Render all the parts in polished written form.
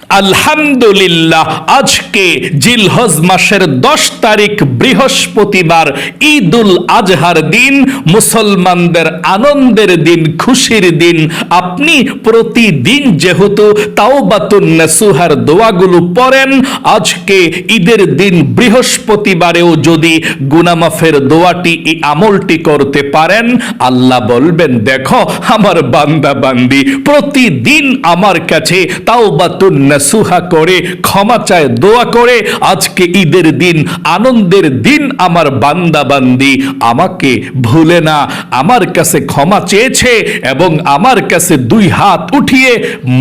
আলহামদুলিল্লাহ, আজকে জিলহজ মাসের 10 তারিখ বৃহস্পতিবার, ঈদুল আজহার দিন, মুসলমানদের আনন্দের দিন, খুশির দিন। আপনি প্রতিদিন যেহেতু তাওবাতুন নাসুহার দোয়াগুলো পড়েন, আজকে ঈদের দিন বৃহস্পতিবারেও যদি গুনাহ মাফের দোয়াটি, এই আমলটি করতে পারেন, আল্লাহ বলবেন, দেখো আমার বান্দা বান্দি প্রতিদিন আমার কাছে তাওবাতুন নাসুহা করে ক্ষমা চায়, দোয়া করে। আজকে ঈদের দিন, আনন্দের দিন, আমার বান্দা বান্দি আমাকে ভুলে না, আমার কাছে ক্ষমা চেয়েছে এবং আমার কাছে 2 হাত উঠিয়ে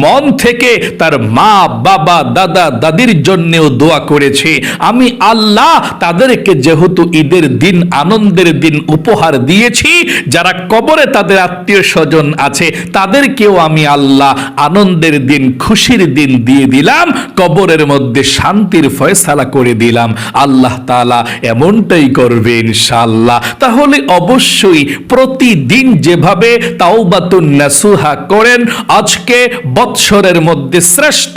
মন থেকে তার মা বাবা দাদা দাদির জন্যও দোয়া করেছে। আমি আল্লাহ তাদেরকে যেহেতু ঈদের দিন, আনন্দের দিন উপহার দিয়েছি, যারা কবরে তাদের আত্মীয় স্বজন আছে তাদেরকেও আমি আল্লাহ আনন্দের দিন, খুশির দিন দিয়ে দিলাম, কবরের মধ্যে শান্তির ফয়সালা করে দিলাম। আল্লাহ তাআলা এমনটাই করবে ইনশাআল্লাহ। তাহলে অবশ্যই প্রতিদিন যেভাবে তাওবাতুন নাসুহা করেন, আজকে বৎসরের মধ্যে শ্রেষ্ঠ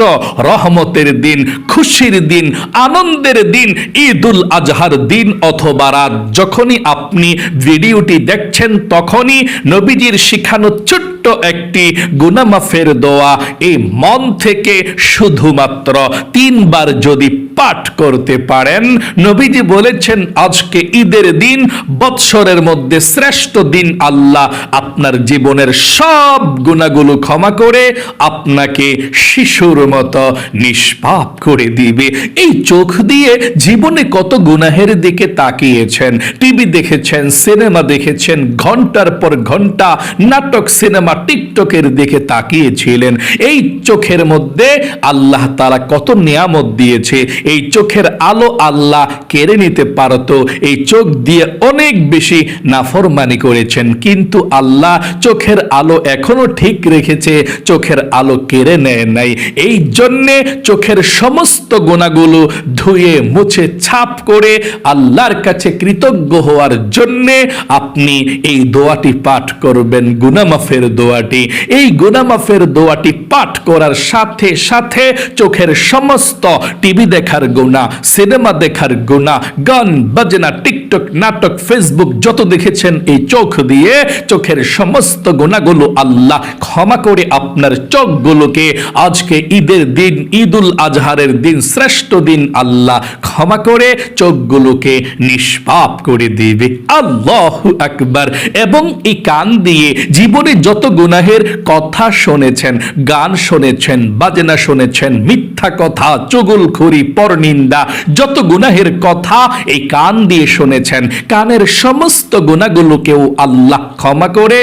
রহমতের দিন, খুশির দিন, আনন্দের দিন, ঈদুল আজহার দিন অথবা রাত, যখনই আপনি ভিডিওটি দেখছেন তখনই নবীজির শিখানো ছোট্ট একটি গুনাহ মাফের দোয়া এই মন থেকে শুধুমাত্র 3 বার যদি পাঠ করতে পারেন, নবীজি বলেছেন আজকে ঈদের দিন, বৎসরের মধ্যে শ্রেষ্ঠ দিন, আল্লাহ আপনার জীবনের সব গুনাহগুলো ক্ষমা করে আপনাকে শিশুর মতো নিষ্পাপ করে দিবে। এই চোখ দিয়ে জীবনে কত গুনাহের দিকে তাকিয়েছেন, টিভি দেখেছেন, সিনেমা দেখেছেন, ঘন্টার পর ঘন্টা নাটক, সিনেমা, টিকটকের দিকে তাকিয়েছিলেন। এই চোখের মধ্যে আল্লাহ তাআলা কত নিয়ামত দিয়েছে, এই চোখের আলো আল্লাহ কেড়ে নিতে পারতো। এই চোখ দিয়ে অনেক বেশি নাফরমানি করেছেন, কিন্তু আল্লাহ চোখের আলো এখনো ঠিক রেখেছে, চোখের আলো কেড়ে নেয় নাই। এই জন্যে চোখের সমস্ত গুনাহগুলো ধুয়ে মুছে ছাপ করে আল্লাহর কাছে কৃতজ্ঞ হওয়ার জন্যে আপনি এই দোয়াটি পাঠ করবেন, গুনাহ মাফের দোয়াটি। এই গুনাহ মাফের দোয়াটি পাঠ করার সাথে সাথে চোখের সমস্ত টিভি দেখার গুনাহ, সিনেমা দেখার গুনাহ, গান বাজনা, টিকটক, নাটক, ফেসবুক যত দেখেছেন এই চোখ দিয়ে, চোখের সমস্ত গুনাহগুলো আল্লাহ ক্ষমা করে আপনার চোখগুলোকে আজকে ঈদের দিন, ঈদুল আজহারের দিন, শ্রেষ্ঠ দিন, আল্লাহ ক্ষমা করে চোখগুলোকে নিষ্পাপ করে দিবে। আল্লাহু আকবার। এবং এই কান দিয়ে জীবনে যত গুনাহের কথা শুনেছেন, গান শুনেছেন, বাজনা শুনেছেন, মিথ্যা কথা, চুগলখড়ি, পরনিন্দা, যত গুনাহের কথা এই কান দিয়ে শুনেছেন, কানের সমস্ত গুনাহগুলোকেও আল্লাহ ক্ষমা করে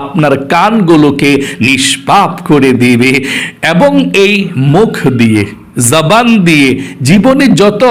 আপনার কানগুলোকে নিষ্পাপ করে দিবে। এবং এই মুখ দিয়ে, জবান দিয়ে জীবনে যত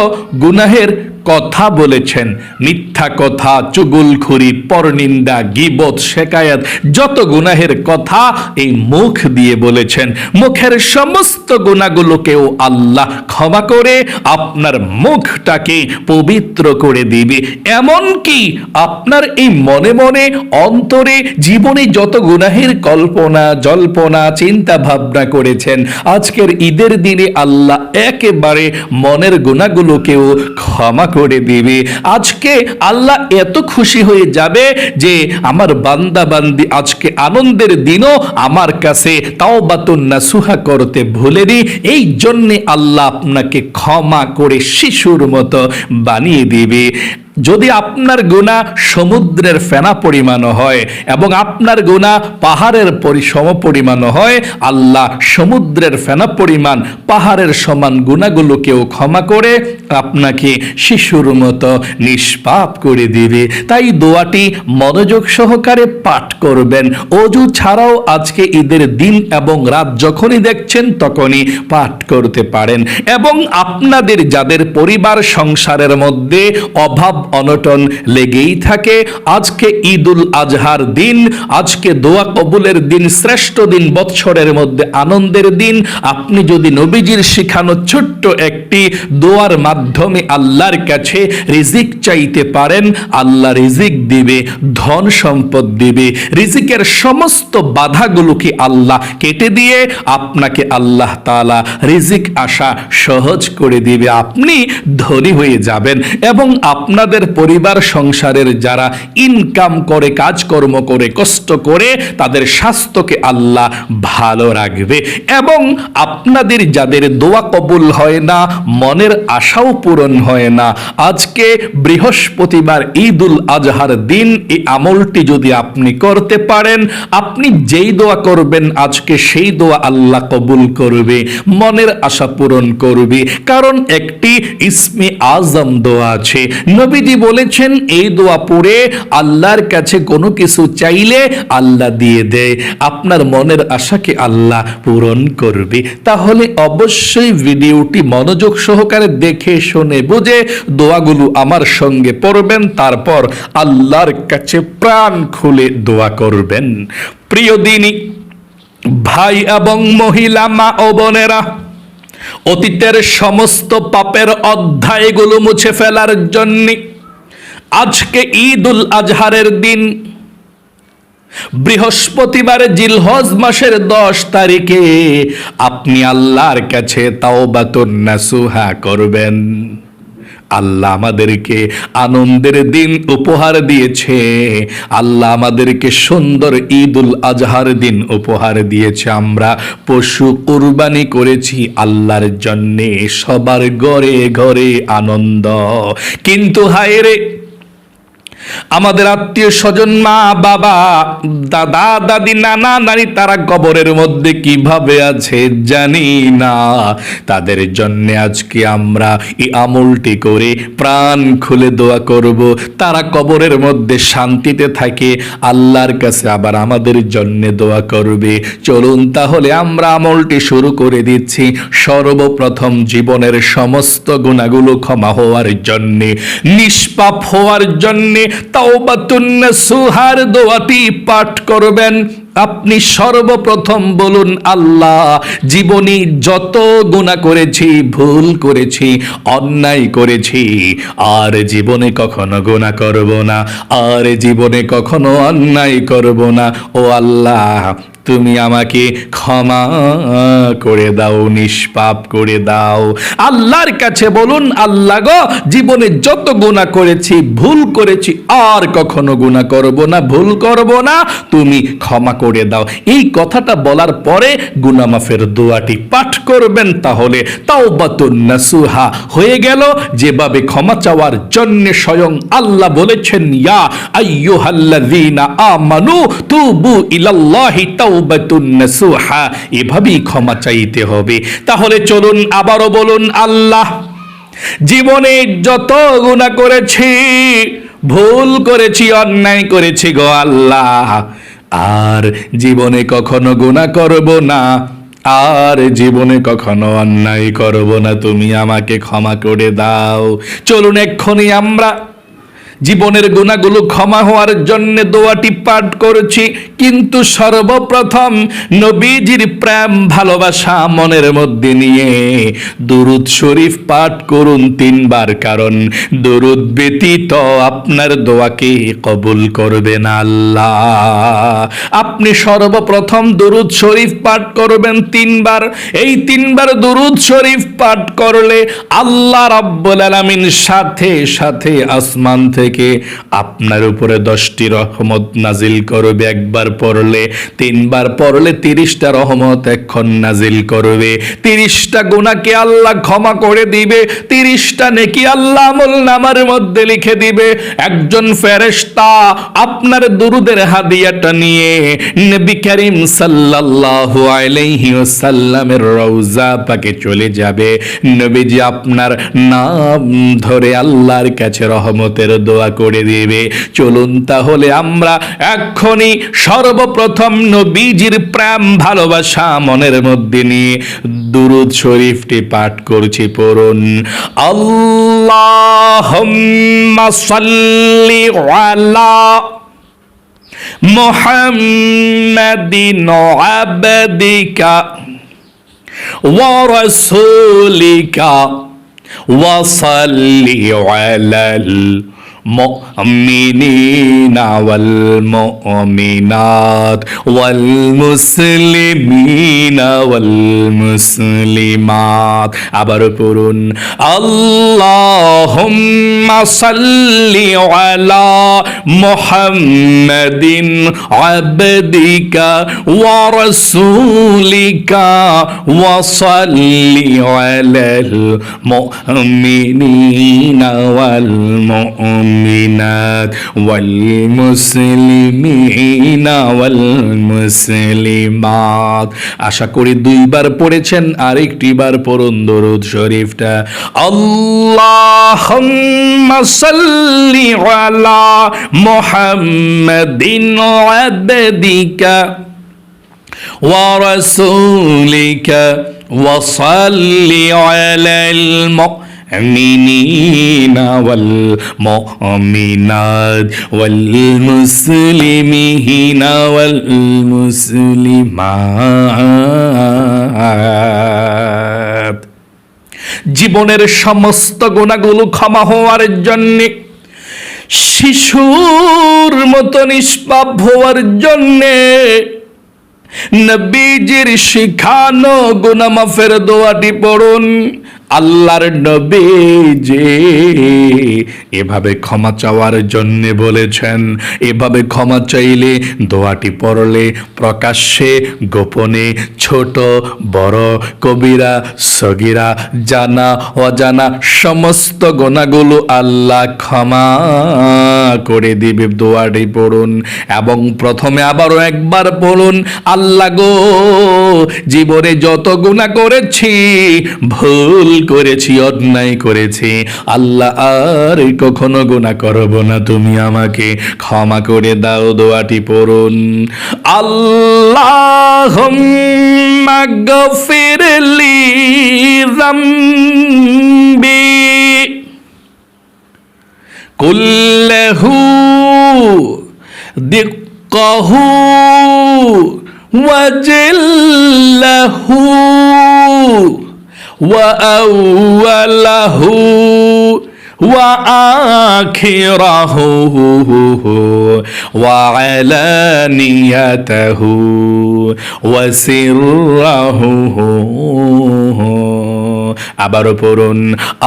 গুনাহের কথা বলেছেন, মিথ্যা কথা, চুগলখড়ি, পরনিন্দা, গীবত, শিকায়াত, যত গুনাহের কথা এই মুখ দিয়ে বলেছেন, মুখের সমস্ত গুনাহগুলোকেও আল্লাহ ক্ষমা করে আপনার মুখটাকে পবিত্র করে দিবে। এমনকি আপনার এই মনে মনে, অন্তরে, জীবনে যত গুনাহের কল্পনা জল্পনা, চিন্তা ভাবনা করেছেন, আজকের ঈদের দিনে আল্লাহ একেবারে মনের গুনাহগুলোকেও ক্ষমা করে দিবে। আজকে আল্লাহ এত খুশি হয়ে যাবে যে আমার বান্দা বান্দি আজকে আনন্দের দিনও আমার কাছে তাওবাতুন নাসুহা করতে ভুলেনি। এই জন্য আল্লাহ আপনাকে ক্ষমা করে শিশুর মতো বানিয়ে দিবে। যদি আপনার গুনাহ সমুদ্রের ফেনা পরিমাণ হয় এবং আপনার গুনাহ পাহাড়ের সম পরিমাণ হয়, আল্লাহ সমুদ্রের ফেনা পরিমাণ, পাহাড়ের সমান গুনাহগুলোকেও ক্ষমা করে আপনাকে শিশুর মতো নিষ্পাপ করে দিবে। তাই দোয়াটি মনোযোগ সহকারে পাঠ করবেন। অজু ছাড়াও আজকে ঈদের দিন এবং রাত যখনই দেখছেন তখনই পাঠ করতে পারেন। এবং আপনাদের যাদের পরিবার সংসারের মধ্যে অভাব অনটন লেগেই থাকে। আজকে ঈদুল আজহার দিন, আজকে দোয়া কবুলের দিন, শ্রেষ্ঠ দিন, বৎসরের মধ্যে আনন্দের দিন। আপনি যদি নবীজির শিখানো ছোট্ট একটি দোয়ার মাধ্যমে আল্লাহর কাছে রিজিক চাইতে পারেন, আল্লাহ রিজিক দিবে, ধন সম্পদ দিবে। রিজিকের সমস্ত বাধাগুলোকে আল্লাহ কেটে দিয়ে আপনাকে আল্লাহ তাআলা রিজিক আসা সহজ করে দিবে। আপনি ধনী হয়ে যাবেন এবং আপনাদের পরিবার সংসারের যারা ইনকাম করে, কাজকর্ম করে, কষ্ট করে, তাদের স্বাস্থ্যকে আল্লাহ ভালো রাখবে এবং আপনাদের যাদের দোয়া কবুল হয় না, মনের আশাও পূরণ হয় না, আজকে বৃহস্পতিবার ঈদুল আজহার দিন এই আমলটি যদি আপনি করতে পারেন, আপনি যেই দোয়া করবেন আজকে সেই দোয়া আল্লাহ কবুল করবে, মনের আশা পূরণ করবে। কারণ একটি ইসমে আজম দোয়া আছে, নবীজি বলেছেন এই দোয়া পড়ে আল্লাহর কাছে কোনো কিছু চাইলে আল্লাহ দিয়ে দেয়, আপনার মনের আশাকে আল্লাহ পূরণ করবে। তাহলে অবশ্যই ভিডিওটি মনোযোগ সহকারে দেখে শুনে বুঝে দোয়াগুলো আমার সঙ্গে পড়বেন, তারপর আল্লাহর কাছে প্রাণ খুলে দোয়া করবেন। প্রিয় দিনী ভাই এবং মহিলা, মা ও বোনেরা, অতীতের সমস্ত পাপের অধ্যায়গুলো মুছে ফেলার জন্য আজকে ঈদুল আজহারের দিন, বৃহস্পতিবার জিলহজ মাসের 10 তারিখে আপনি আল্লাহর কাছে তাওবাতুন নাসুহা করবেন। আল্লাহ আমাদেরকে আনন্দের দিন উপহার দিয়েছে, আল্লাহ আমাদেরকে সুন্দর ঈদুল আজহার দিন উপহার দিয়েছে। আমরা পশু কুরবানি করেছি আল্লাহর জন্যে, সবার ঘরে ঘরে আনন্দ। কিন্তু হায় রে, আমাদের আত্মীয় স্বজন, মা বাবা, দাদা দাদি, নানা নানি, তারা কবরের মধ্যে কিভাবে আছে জানি না। তাদের জন্য আজকে আমরা এই আমলটি করে প্রাণ খুলে দোয়া করব, তারা কবরের মধ্যে শান্তিতে থাকে, আল্লাহর কাছে আবার আমাদের জন্য দোয়া করবে। চলুন তাহলে আমরা আমলটি শুরু করে দিচ্ছি। সর্বপ্রথম জীবনের সমস্ত গুনাহগুলো ক্ষমা হওয়ার জন্য, নিষ্পাপ হওয়ার জন্য তাওবাতুন নাসুহার দোয়াটি পাঠ করবেন। আপনি সর্বপ্রথম বলুন, আল্লাহ জীবনে যত গুনাহ করেছি, ভুল করেছি, অন্যায় করেছি, আর জীবনে কখনো গুনাহ করব না, আর জীবনে কখনো অন্যায় করব না। ও আল্লাহ, তুমি আমাকে ক্ষমা করে দাও, নিষ্পাপ করে দাও। আল্লাহর কাছে বলুন, আল্লাহ গো, জীবনে যত গুনাহ করেছি, ভুল করেছি, আর কখনো গুনাহ করব না, ভুল করব না, তুমি ক্ষমা করে দাও। এই কথাটা বলার পরে গুনাহ মাফের দোয়াটি পাঠ করবেন, তাহলে তাওবাতুন নাসুহা হয়ে গেল। যেভাবে ক্ষমা চাওয়ার জন্য স্বয়ং আল্লাহ বলেছেন, ইয়া আইয়ুহাল্লাযীনা আমানু তুবু ইলাল্লাহি তাওবাতুন নাসুহা, এভাবেই ক্ষমা চাইতে হবে। তাহলে চলুন আবারও বলুন, আল্লাহ জীবনে যত গুনাহ করেছি, ভুল করেছি, অন্যায় করেছি গো আল্লাহ, আর জীবনে কখনো গুনাহ করব না, আর জীবনে কখনো অন্যায় করব না, তুমি আমাকে ক্ষমা করে দাও। চলুন এক্ষুনি আমরা জীবনের গুনাহগুলো ক্ষমা হওয়ার জন্য দোয়াটি পাঠ করেছি। কিন্তু সর্বপ্রথম নবীজির প্রেম ভালোবাসা মনের মধ্যে নিয়ে দুরূদ শরীফ পাঠ করুন 3 বার, কারণ দুরূদ ব্যতীত আপনার দোয়াকে কবুল করবে না আল্লাহ। আপনি সর্বপ্রথম দুরূদ শরীফ পাঠ করবেন 3 বার। এই 3 বার দুরূদ শরীফ পাঠ করলে আল্লাহ রাব্বুল আলামিন সাথে সাথে আসমান থেকে আপনার উপরে 10টি রহমত নাজিল করবে। একবার পড়লে, 3 বার পড়লে 30টা রহমত এখন নাজিল করবে। 30টা গুনাহকে আল্লাহ ক্ষমা করে দিবে, 30টা নেকি আল্লাহ আমলনামার মধ্যে লিখে দিবে। একজন ফেরেশতা আপনার দুরুদের হাদিয়াটা নিয়ে নবী করিম সাল্লাল্লাহু আলাইহি ওয়াসাল্লামের রওজা পাকে চলে যাবে। নবীজি আপনার নাম ধরে আল্লাহর কাছে রহমতের দোয়া করে দেবে। চলুন তাহলে আমরা এক্ষুনি সর্বপ্রথম নবীজির প্রেম ভালোবাসা মনের মধ্যে নিয়ে দুরূদ শরীফটি পাঠ করছি। পড়ুন, আল্লাহুম্মা সাল্লি আলা মুহাম্মাদিন আবদিকা ওয়া রাসূলিকা ওয়া সাল্লি আলাল المؤمنين والمؤمنات والمسلمين والمسلمات আবার পড়ুন, আল্লাহুম্মা সাল্লি আলা মুহাম্মাদিন আবদিকা ওয়া রাসূলিকা ওয়া সাল্লি আলাল মুমিনিনা ওয়াল মুমিনাত ওয়াল মুসলিমিনা ওয়াল মুসলিমাত। আশা করি দুইবার পড়েছেন, আরেকটি বার পড়ুন দরুদ শরীফটা। আল্লাহুম্মা সাল্লি আলা মুহাম্মাদিন আবদিকা ওয়া রাসূলিকা ওয়া সাল্লি আলাল المؤمنين والمؤمنات والمسلمين والمسلمات। জীবনের সমস্ত গুনাহগুলো ক্ষমা হওয়ার জন্য, শিশুর মতো নিষ্পাপ হওয়ার জন্যে নবীজির শিখানো গুনাহ মাফের দোয়াটি পড়ুন। আল্লাহর নবী যে এভাবে ক্ষমা চাওয়ার জন্য বলেছেন, এভাবে ক্ষমা চাইলে, দোয়াটি পড়লে প্রকাশ্যে গোপনে ছোট বড় কবিরা সগীরা জানা অজানা সমস্ত গুনাহগুলো আল্লাহ ক্ষমা করে দিবে। দোয়াটি পড়ুন এবং প্রথমে আবারও একবার পড়ুন, আল্লাহ গো, জীবনে যত গুনাহ করেছি, ভুল করেছি, অন্যায় করেছি, আল্লাহ আর কখনো গুনাহ করব না, তুমি আমাকে ক্ষমা করে দাও। দোয়াটি পড়ুন, আল্লাহুম্মা গফিরলি যামবি কুল্লাহু দিক্কাহু ওয়াজিল্লাহু وأوله وآخره وعلانيته وسره। আবারও পড়ুন,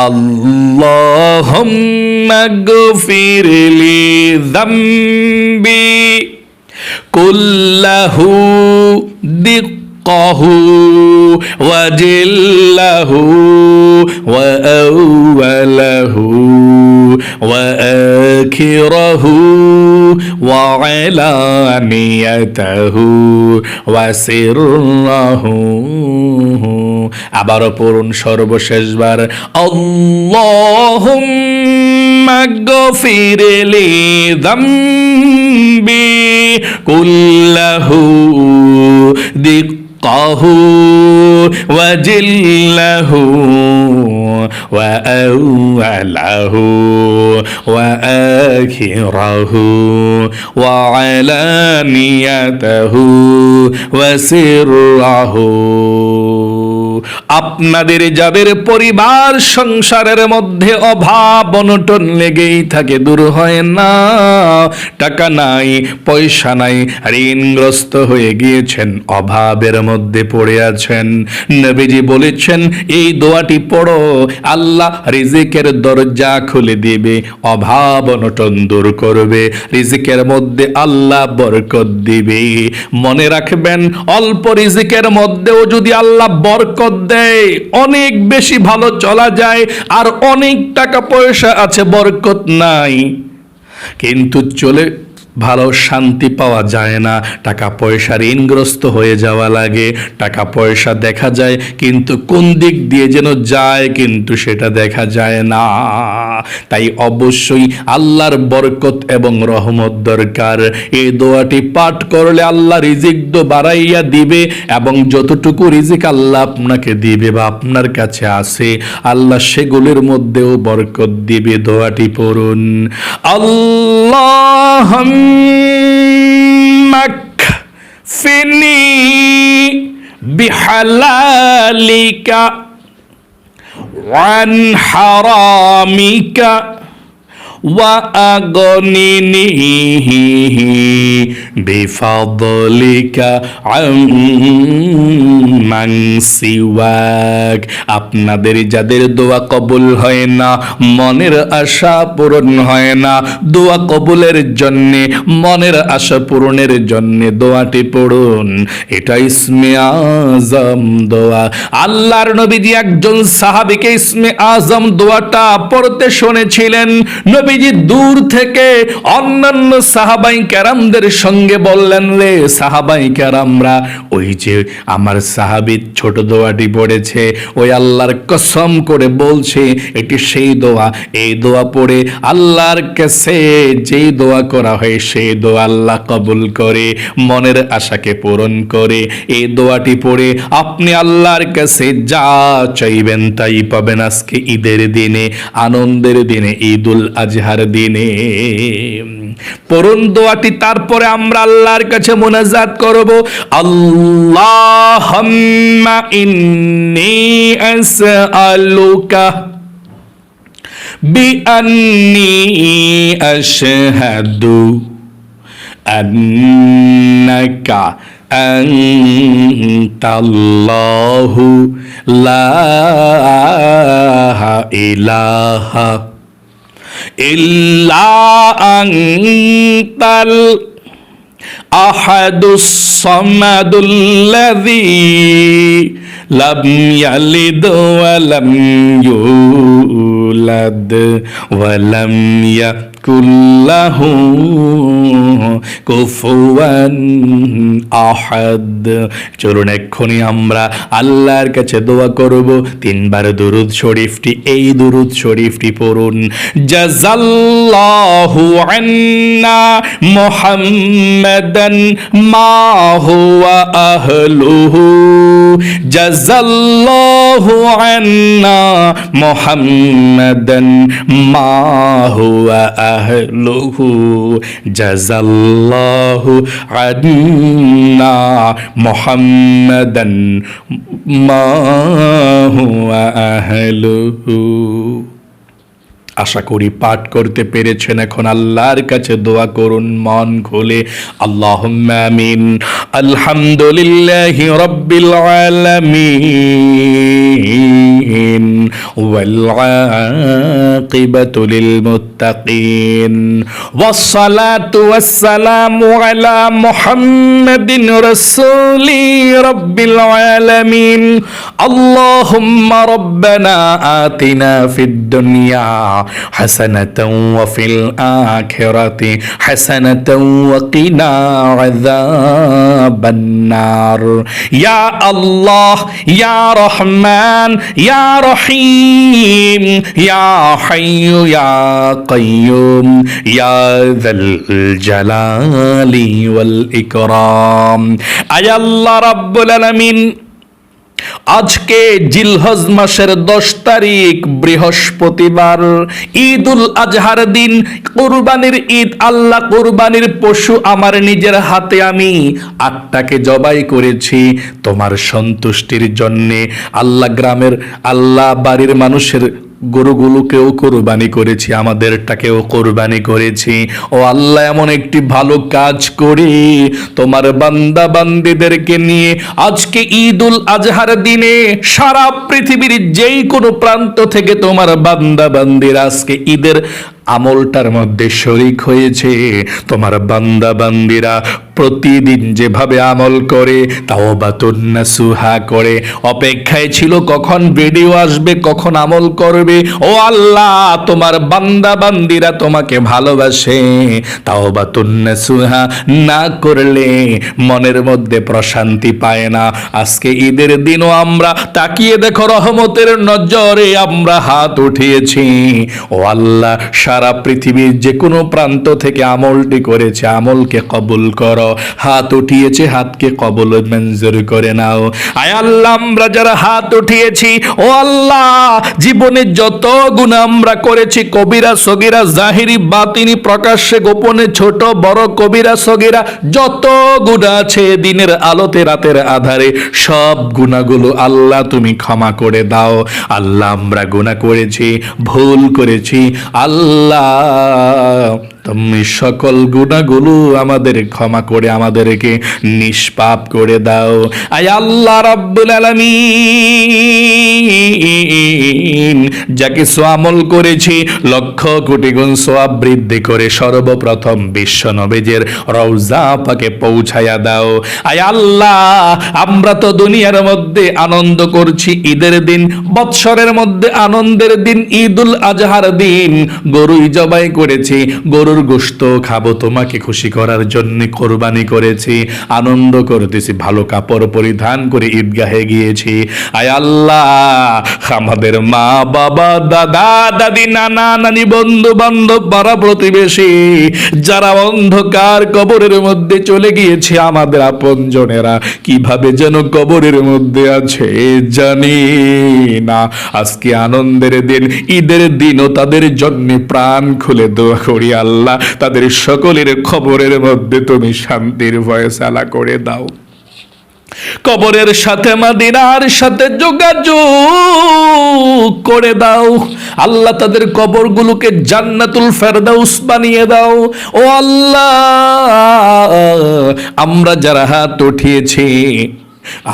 আল্লাহুম্মা গফিরলি যামবি কুল্লাহু দিক্কাহু ওয়াজিল্লাহু ওয়াআওয়ালাহু ওয়াআখিরাহু ওয়াআলানিয়াতাহু ওয়াসিররাহু। আবারও পড়ুন সর্বশেষবার, আল্লাহুম্মা গফিরলি যামবি কুল্লাহু দিক্কাহু ওয়াজিল্লাহু ওয়াআওয়ালাহু ওয়াআখিরাহু ওয়াআলানিয়াতাহু ওয়াসিররাহু। আপনাদের যাদের পরিবার সংসারের মধ্যে অভাব অনটন লেগেই থাকে, দূর হয় না, টাকা নাই পয়সা নাই, ঋণগ্রস্ত হয়ে গিয়েছেন, অভাবের মধ্যে পড়ে আছেন, নবীজি বলেছেন এই দোয়াটি পড়ো, আল্লাহ রিজিকের দরজা খুলে দিবে, অভাব অনটন দূর করবে, রিজিকের মধ্যে আল্লাহ বরকত দিবে। মনে রাখবেন, অল্প রিজিকের মধ্যেও যদি আল্লাহ বরকত দেয়, অনেক বেশি ভালো চলা যায়। আর অনেক টাকা পয়সা আছে, বরকত নাই, কিন্তু চলে ভালো শান্তি পাওয়া যায় না, টাকা পয়সা ঋণগ্রস্ত হয়ে যাওয়া লাগে, টাকা পয়সা দেখা যায় কিন্তু কোন দিক দিয়ে যেন যায় কিন্তু সেটা দেখা যায় না। তাই অবশ্যই আল্লাহর বরকত এবং রহমত দরকার। এই দোয়াটি পাঠ করলে আল্লাহ রিজিক তো বাড়াইয়া দিবে, এবং যতটুকু রিজিক আল্লাহ আপনাকে দিবে বা আপনার কাছে আছে, আল্লাহ সেগুলোর মধ্যেও বরকত দিবে। দোয়াটি পড়ুন, আল্লাহুম্মা কফিনি বিহালালিকা ওয়ান হারামিকা ওয়া আগনিনি বিফাদলিকা আম্মান সিওয়াক। আপনাদের যাদের দোয়া কবুল হয় না, মনের আশা পূরণ হয় না, দোয়া কবুলের জন্যে, মনের আশা পূরণের জন্যে দোয়াটি পড়ুন। এটা ইসমে আজম দোয়া। আল্লাহর নবীজি একজন সাহাবীকে ইসমে আজম দোয়াটা পড়তে শুনেছিলেন। নবীজি দূর থেকে অন্যান্য সাহাবাই কেরামদের সঙ্গে বললেন, রে সাহাবাই কেরামরা, ওই যে আমার সাহাবী ছোট দোয়াটি পড়েছে, ওই আল্লাহর কসম করে বলছে এটি সেই দোয়া। এই দোয়া পড়ে আল্লাহর কাছে যেই দোয়া করা হয় সেই দোয়া আল্লাহ কবুল করে, মনের আশাকে পূরণ করে। এই দোয়াটি পড়ে আপনি আল্লাহর কাছে যা চাইবেন তাই পাবেন। আজকে ঈদের দিনে, আনন্দের দিনে, ঈদুল আজহার দিনে পড়ুন দোয়াটি। তারপরে আমরা আল্লাহর কাছে মুনাজাত করব, আল্লাহুম্মা ইন্নী আসআলুকা বিআন্নী আশহাদু আন্নাকা আনতাল্লাহু লা ইলাহা ইল্লা আনতাল আহাদুস সামাদুল্লাযী লাম ইয়ালিদ ওয়া লাম ইউলাদ ওয়া লাম ইয়াকুল লাহু কুফুয়ান আহাদ। চলুন এক্ষুনি আমরা আল্লাহর কাছে দোয়া করব। 3 বার দুরূদ শরীফটি, এই দুরূদ শরীফটি পড়ুন, জাযাল্লাহু আন্না মুহাম্মাদান মা হুয়া আহলুহু, জাযাল্লাহু আন্না মুহাম্মাদান মা হুয়া আহলুহু, জাযাল্লাহু আন্না মুহাম্মাদান মা হুয়া আহলুহু। আশা করি পাঠ করতে পেরেছেন। এখন আল্লাহর কাছে দোয়া করুন মন খুলে। আল্লাহুম্মা আমিন। আলহামদুলিল্লাহি রাব্বিল আলামিন ওয়াল আকিবাতু লিল মুত্তাকিন ওয়াস সালাতু ওয়াস সালামু আলা মুহাম্মাদিন রাসূলি রাব্বিল আলামিন। আল্লাহুম্মা রাব্বানা আতিনা ফিদ দুনিয়া হাসানাতাও ওয়া ফিল আখিরাতি হাসানাতাও ওয়া কিনা আযাবান নার। ইয়া আল্লাহ, ইয়া রহমান, ইয়া রহিম, ইয়া হাইয়্যু ইয়া কাইয়্যুম, ইয়া যাল জালালি ওয়াল ইকরাম। আয় আল্লাহ রাব্বুল আলামিন, আজকে জিলহজ মাসের 10 তারিখ বৃহস্পতিবার, ঈদুল আজহার দিন, কুরবানির ঈদ। আল্লাহ, কুরবানির পশু আমার নিজের হাতে আমি 8টাকে জবাই করেছি তোমার সন্তুষ্টির জন্যে। আল্লাহ, গ্রামের আল্লাহ বাড়ির মানুষের গরুগুলোকেও কোরবানি করেছি, আমাদেরটাকেও কোরবানি করেছি। ও আল্লাহ, এমন একটি ভালো কাজ করি তোমার বান্দা বান্দীদেরকে নিয়ে আজকে ঈদুল আজহার দিনে সারা পৃথিবীর যেই কোনো প্রান্ত থেকে তোমার বান্দা বান্দীরা আজকে ঈদের আমলটার মধ্যে শরীক হয়েছে। তোমার বান্দা বান্দিরা প্রতিদিন যেভাবে আমল করে তাওবাতুন নাসুহা করে অপেক্ষায় ছিল কখন ভিডিও আসবে, কখন আমল করবে। ও আল্লাহ, তোমার বান্দা বান্দিরা তোমাকে ভালোবাসে, তাওবাতুন নাসুহা না করলে মনের মধ্যে প্রশান্তি পায় না। আজকে ঈদের দিনও আমরা তাকিয়ে দেখো রহমতের নজরে আমরা হাত উঠিয়েছি। ও আল্লাহ, সারা পৃথিবীর যে কোনো প্রান্ত থেকে আমলটি করেছে আমলকে কবুল করো। হাত উঠিয়েছে, হাতকে কবুল মঞ্জুর করে নাও। আয় আল্লাহ, আমরা যারা হাত উঠিয়েছি, ও আল্লাহ, জীবনে যত গুনাহ আমরা করেছি, কবিরা সগীরা, জাহিরি বাতিনি, প্রকাশ্যে গোপনে, ছোট বড়, কবিরা সগীরা, যত গুনাহ আছে দিনের আলোতে রাতের আধারে, সব গুনাহগুলো আল্লাহ তুমি ক্ষমা করে দাও। আল্লাহ, আমরা গুনাহ করেছি, ভুল করেছি, আল্লাহ তুমি সকল গুনাহগুলো আমাদের ক্ষমা করে আমাদেরকে নিষ্পাপ করে দাও। আয় আল্লাহ রাব্বুল আলামিন, যা কিছু আমল করেছি লক্ষ কোটি গুণ সওয়াব বৃদ্ধি করে সর্বপ্রথম বিশ্ব নবীজির রওজা পাকে পৌঁছায়া দাও। আয় আল্লাহ, আমরা তো দুনিয়ার মধ্যে আনন্দ করছি, ঈদের দিন, বৎসরের মধ্যে আনন্দের দিন, ঈদুল আজহার দিন, গরুই জবাই করেছি, গরুর গোশত খাবো তোমাকে খুশি করার জন্য কোরবানি করেছি, আনন্দ করতেছি, ভালো কাপড় পরিধান করে ঈদগাহে গিয়েছি। আয় আল্লাহ, আমাদের মা বাবা, দাদা দাদি, নানা নানি, বন্ধু বান্ধব, পাড়া প্রতিবেশী যারা অন্ধকার কবরের মধ্যে চলে গিয়েছে, আমাদের আপনজনেরা কিভাবে যেন কবরের মধ্যে আছে জানি না। আজকে আনন্দের দিন, ঈদের দিনও তাদের জন্য প্রাণ খুলে দোয়া করি আল্লাহ, তাদের সকলের খবরের মধ্যে তুমি শান্তির ফয়সালা করে দাও। কবরের সাথে মদিনার সাথে যোগাযোগ করে দাও আল্লাহ, তাদের কবরগুলোকে জান্নাতুল ফেরদাউস বানিয়ে দাও। ও আল্লাহ, আমরা যারা হাত উঠিয়েছি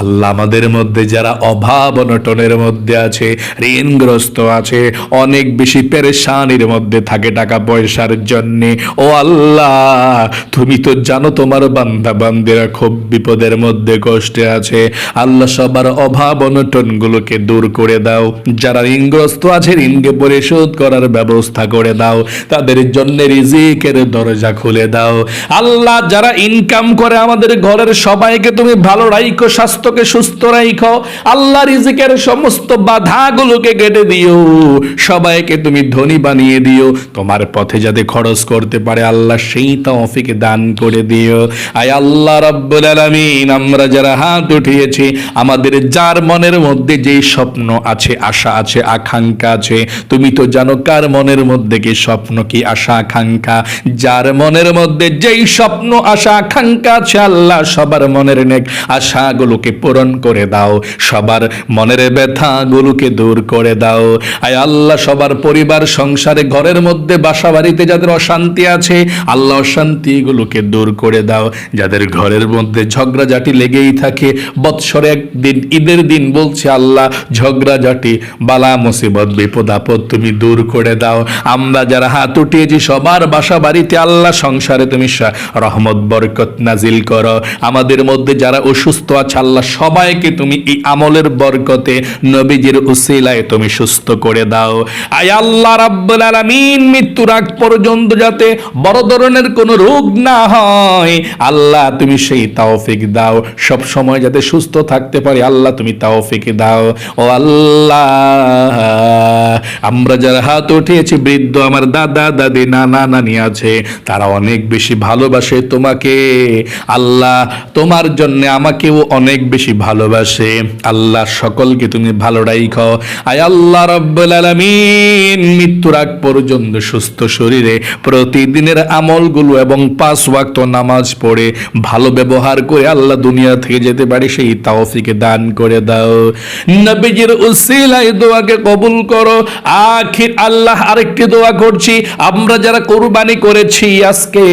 আল্লাহ, আমাদের মধ্যে যারা অভাব অনটনের মধ্যে আছে, ঋণগ্রস্ত আছে, অনেক বেশি পেরেশানির মধ্যে থাকে টাকা পয়সার জন্যে, ও আল্লাহ তুমি তো জানো তোমার বান্দা বান্দিরা খুব বিপদের মধ্যে কষ্টে আছে। আল্লাহ, সবার অভাব অনটন গুলোকে দূর করে দাও। যারা ঋণগ্রস্ত আছে ঋণকে পরিশোধ করার ব্যবস্থা করে দাও, তাদের জন্য রিজিকের দরজা খুলে দাও। আল্লাহ, যারা ইনকাম করে আমাদের ঘরের সবাইকে তুমি ভালো রাখো, স্বাস্থ্যকে সুস্থ রাখো। আল্লাহ, রিজিকের সমস্ত বাধাগুলোকে কেটে দিও, সবাইকে তুমি ধনী বানিয়ে দিও, তোমার পথে যাতে খরচ করতে পারে আল্লাহ সেই তৌফিক দান করে দিও। আয় আল্লাহ রাব্বুল আলামিন, আমরা যারা হাত উঠিয়েছি আমাদের যার মনের মধ্যে যেই স্বপ্ন আছে, আশা আছে, আকাঙ্ক্ষা আছে, তুমি তো জানো কার মনের মধ্যে কি স্বপ্ন, কি আশা আকাঙ্ক্ষা। যার মনের মধ্যে যেই স্বপ্ন আশা আকাঙ্ক্ষা আছে আল্লাহ সবার মনের নেক আশাগুলোকে পূরণ করে দাও, সবার মনের ব্যথাগুলোকে দূর করে দাও। আয় আল্লাহ, সবার পরিবার সংসারে ঘরের মধ্যে বাসা বাড়িতে যাদের অশান্তি আছে আল্লাহ অশান্তিগুলোকে দূর করে দাও। যাদের ঘরের মধ্যে ঝগড়াঝাটি লেগেই থাকে, বৎসরে একদিন ঈদের দিন বলছে আল্লাহ ঝগড়াঝাটি বালা মুসিবত বিপদ আপদ তুমি দূর করে দাও। আমরা যারা হাত উঠিয়েছি সবার বাসা বাড়িতে আল্লাহ সংসারে তুমি রহমত বরকত নাজিল করো। আমাদের মধ্যে যারা অসুস্থ আছে আল্লাহ সবাইকে তুমি এই আমলের বরকতে নবীজির উসিলায় তুমি সুস্থ করে দাও। আয় আল্লাহ রাব্বুল আলামিন, মৃত্যুর আগ পর্যন্ত যাতে বড় ধরনের কোনো রোগ না হয় আল্লাহ তুমি সেই তৌফিক দাও। সব সময় যাতে সুস্থ থাকতে পারি আল্লাহ তুমি তৌফিক দাও। ও আল্লাহ, আমরা যারা হাত উঠিয়েছি বৃদ্ধ আমার দাদা দাদি নানা নানি আছে, তারা অনেক বেশি ভালোবাসে তোমাকে আল্লাহ, তোমার জন্য আমাকেও অনেক বেশি ভালোবাসে আল্লাহ, সকলকে তুমি ভালো রাখো। আয় আল্লাহ রাব্বুল আলামিন, মৃত্যুর আগ পর্যন্ত সুস্থ শরীরে প্রতিদিনের আমলগুলো এবং 5 ওয়াক্ত নামাজ পড়ে ভালো ব্যবহার করে আল্লাহ দুনিয়া থেকে যেতে পারি সেই তৌফিক দান করে দাও। নবীজির উসিলায় দোয়াকে কবুল করো। আল্লাহ আরেকটি দোয়া করছি, আমরা যারা কোরবানি করেছি আজকে,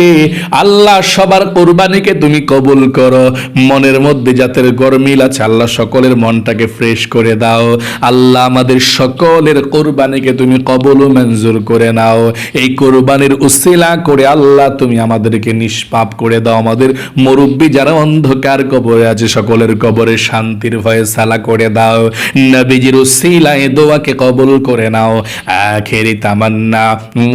আল্লাহ সবার কোরবানিকে তুমি কবুল করো। মনের মধ্যে যাদের গরমিল আছে আল্লাহ সকলের মনটাকে ফ্রেশ করে দাও। আল্লাহ আমাদের সকলের কোরবানিকে তুমি কবুল ও মঞ্জুর করে নাও। এই কোরবানির উসিলা করে আল্লাহ তুমি আমাদেরকে নিষ্পাপ করে দাও। আমাদের মুরব্বী যারা অন্ধকার কবরে আছে সকলের কবরে শান্তির ফয়সালা করে দাও। নবীজির উসিলায় দোয়াকে কবুল করে নাও। আখিরি তামান্না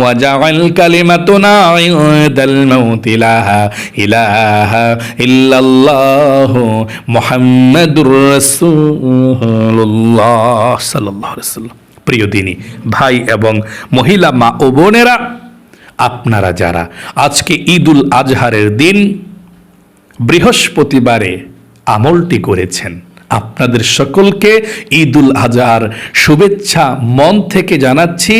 ওয়াজাল কালিমাতুনা ইনদাল মাউতি লা ইলাহা ইল্লাল্লাহ মুহাম্মাদুর রাসূলুল্লাহ সাল্লাল্লাহু আলাইহি ওয়াসাল্লাম। প্রিয় দিনী ভাই এবং মহিলা মা ও বোনেরা, আপনারা যারা আজকে ঈদুল আজহারের দিন বৃহস্পতিবারে আমলটি করেছেন, আপনাদের সকলকে ঈদুল আজহার শুভেচ্ছা মন থেকে জানাচ্ছি।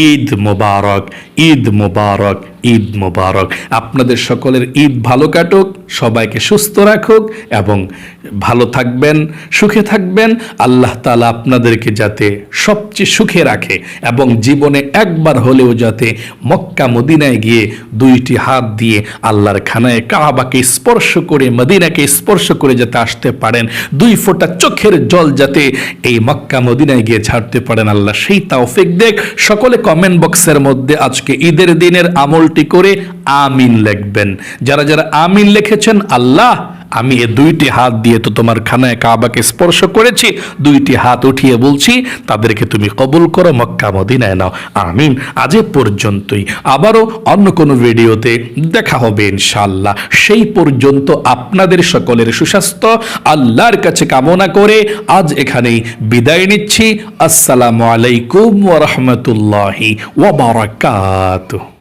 ঈদ মোবারক, ঈদ মোবারক, ঈদ মোবারক। আপনাদের সকলের ঈদ ভালো কাটুক, সবাইকে সুস্থ রাখুক এবং ভালো থাকবেন, সুখে থাকবেন। আল্লাহ তাআলা আপনাদেরকে যাতে সবচেয়ে সুখে রাখে এবং জীবনে একবার হলেও যাতে মক্কা মদিনায় গিয়ে দুইটি হাত দিয়ে আল্লাহর খানায় কাবাকে স্পর্শ করে, মদিনাকে স্পর্শ করে যাতে আসতে পারেন, দুই ফোঁটা চোখের জল যাতে এই মক্কা মদিনায় গিয়ে ছাড়তে পারেন, আল্লাহ সেই তৌফিক দেখ। সকলে কমেন্ট বক্সের মধ্যে আজকে ঈদের দিনের আমলটি করে আমিন লিখবেন। যারা যারা আমিন লিখেছেন, আল্লাহ আমি এ দুইটি হাত দিয়ে তো তোমার খানায় কাবাকে স্পর্শ করেছি, দুইটি হাত উঠিয়ে বলছি তাদেরকে তুমি কবুল করো, মক্কা মদিনায় নাও। আমিন। আজ এ পর্যন্তই, আবারও অন্য কোনো ভিডিওতে দেখা হবে ইনশাআল্লাহ। সেই পর্যন্ত আপনাদের সকলের সুস্বাস্থ্য আল্লাহর কাছে কামনা করে আজ এখানেই বিদায় নিচ্ছি। আসসালামু আলাইকুম ওয়া রাহমাতুল্লাহি ওয়া বারাকাতুহু।